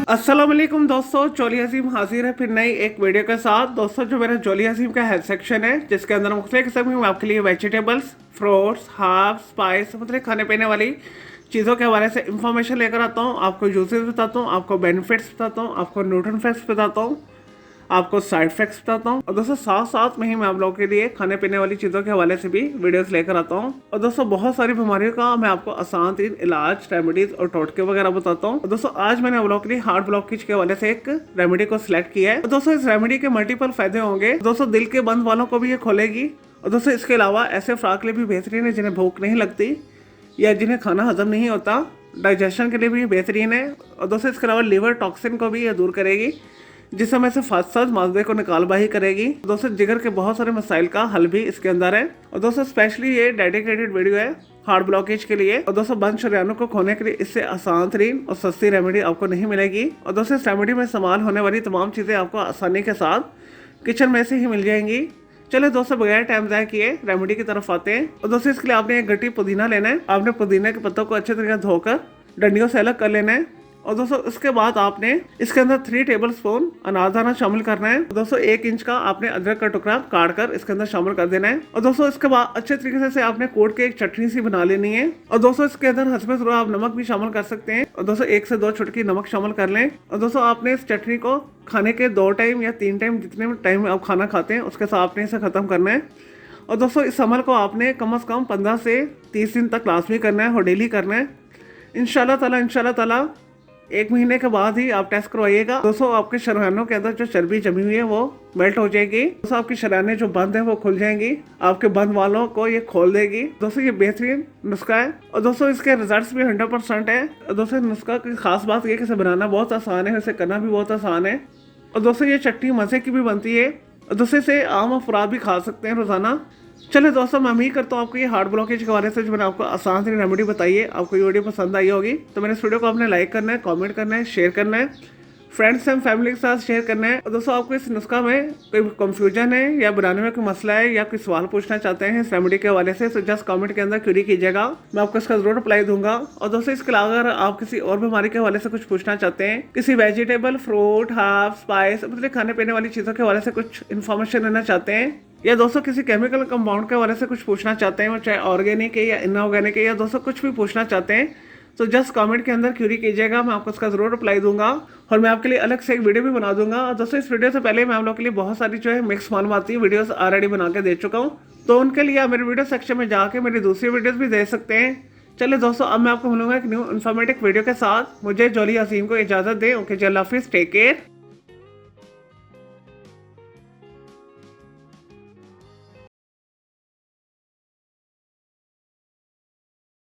अस्सलाम वालेकुम दोस्तों, जोली अजीम हाजिर है फिर नई एक वीडियो के साथ। दोस्तों, जो मेरा जोली अजीम का हेल्थ सेक्शन है जिसके अंदर मुख्तलिफ किस्म की मैं आपके लिए वेजिटेबल्स, फ्रूट्स, हर्ब्स, स्पाइस मतलब खाने पीने वाली चीज़ों के हवाले से इंफॉर्मेशन लेकर आता हूँ। आपको यूजेस बताता हूँ, आपको बेनिफिट्स बताता हूँ, आपको न्यूट्रिशन फैक्ट्स बताता हूँ, आपको साइड इफेक्ट्स बताता हूँ। और दोस्तों, साथ साथ में ही मैं आप लोगों के लिए खाने पीने वाली चीज़ों के हवाले से भी वीडियोस लेकर आता हूँ। और दोस्तों, बहुत सारी बीमारियों का मैं आपको आसान तीन इलाज, रेमेडीज और टोटके वगैरह बताता हूँ। और दोस्तों, आज मैंने आप लोगों के लिए हार्ट ब्लॉकेज के हवाले से एक रेमेडी को सिलेक्ट किया है। और दोस्तों, इस रेमेडी के मल्टीपल फायदे होंगे। दोस्तों, दिल के बंद वालों को भी ये खोलेगी। और दोस्तों, इसके अलावा ऐसे अफराद के लिए भी बेहतरीन है जिन्हें भूख नहीं लगती या जिन्हें खाना हजम नहीं होता, डाइजेशन के लिए भी बेहतरीन है। और दोस्तों, इसके अलावा लिवर टॉक्सिन को भी ये दूर करेगी, जिस समय से फास्टर्स माजदे को निकालबाही करेगी। दोस्तों, जिगर के बहुत सारे मसाइल का हल भी इसके अंदर है। और दोस्तों, स्पेशली ये डेडिकेटेड वीडियो है हार्ट ब्लॉकेज के लिए। और दोस्तों, बंद शरीयानों को खोने के लिए इससे आसान तरीन और सस्ती रेमेडी आपको नहीं मिलेगी। और दोस्तों, इस रेमेडी में इस्तेमाल होने वाली तमाम चीज़ें आपको आसानी के साथ किचन में से ही मिल जाएंगी। चले दोस्तों, बगैर टाइम ज़ाया किए रेमेडी की तरफ आते हैं। और दोस्तों, इसके लिए आपने एक गट्टी पुदीना लेना है। आपने पुदीने के पत्तों को अच्छे तरीके से धोकर डंडियों से अलग कर लेना है। और दोस्तों, उसके बाद आपने इसके अंदर 3 टेबल स्पून अनारदाना शामिल करना है। दोस्तों, 1 इंच का आपने अदरक का टुकड़ा काट कर इसके अंदर शामिल कर देना है। और दोस्तों, इसके बाद अच्छे तरीके से आपने कूट के एक चटनी सी बना लेनी है। और दोस्तों, इसके अंदर हस्बे ज़रूरत आप नमक भी शामिल कर सकते हैं। और दोस्तों, 1 से 2 चुटकी नमक शामिल कर लें। और दोस्तों, आपने इस चटनी को खाने के 2 टाइम या 3 टाइम, जितने टाइम आप खाना खाते हैं उसके साथ आपने इसे ख़त्म करना है। और दोस्तों, इस अमल को आपने कम से कम 15 से 30 दिन तक लाजमी करना है और डेली करना है। इंशाल्लाह ताला 1 महीने के बाद ही आप टेस्ट करवाइएगा। दोस्तों, आपके शरीयानों के अंदर जो चर्बी जमी हुई है वो मेल्ट हो जाएगी। दोस्तों, आपकी शरीयानें जो बंद है वो खुल जाएंगी। आपके बंद वालों को ये खोल देगी। दोस्तों, ये बेहतरीन नुस्खा है। और दोस्तों, इसके रिजल्ट्स भी 100% है। और दोस्तों, नुस्खा की खास बात ये कि इसे बनाना बहुत आसान है, इसे करना भी बहुत आसान है। और दोस्तों, ये चटनी मज़े की भी बनती है। और दोस्तों, इसे आम अफराद भी खा सकते हैं रोज़ाना। चले दोस्तों, मैं उम्मीद करता हूँ आपको ये हार्ट ब्लॉकेज के बारे से जो मैंने आपको आसान सी रेमेडी बताई है, आपको ये वीडियो पसंद आई होगी। तो मैंने इस वीडियो को आपने लाइक करना है, कमेंट करना है, शेयर करना है, फ्रेंड्स एंड फैमिली के साथ शेयर करना है। और दोस्तों, आपको इस नुस्खा में कोई कंफ्यूजन है या बनाने में कोई मसला है या कोई सवाल पूछना चाहते हैं इस रेमेडी के हवाले से, तो जस्ट कमेंट के अंदर क्वेरी कीजिएगा, मैं आपको इसका जरूर रिप्लाई दूंगा। और दोस्तों, इसके अलावा अगर आप किसी और बीमारी के हवाले से कुछ पूछना चाहते हैं, किसी वेजिटेबल, फ्रूट, हर्ब, स्पाइस मतलब खाने पीने वाली चीज़ों के हवाले से कुछ इन्फॉर्मेशन लेना चाहते हैं, या दोस्तों किसी केमिकल कंपाउंड के हवाले से कुछ पूछना चाहते हैं, चाहे ऑर्गेनिक है या इनऑर्गेनिक है, या दोस्तों कुछ भी पूछना चाहते हैं, तो जस्ट कमेंट के अंदर क्यूरी कीजिएगा, मैं आपको उसका जरूर रिप्लाई दूंगा। और मैं आपके लिए अलग से एक वीडियो भी बना दूंगा। और दोस्तों, इस वीडियो से पहले मैं आप लोगों के लिए बहुत सारी जो है मिक्स मालूमाती वीडियोस ऑलरेडी बना के दे चुका हूँ, तो उनके लिए आप मेरे वीडियो सेक्शन में जाके मेरी दूसरी वीडियोस भी दे सकते हैं। चलिए दोस्तों, अब मैं आपको मिलूंगा एक न्यू इन्फॉर्मेटिव वीडियो के साथ। मुझे जोली अजीम को इजाज़त दें। ओके, अल्लाह हाफिज़, टेक केयर।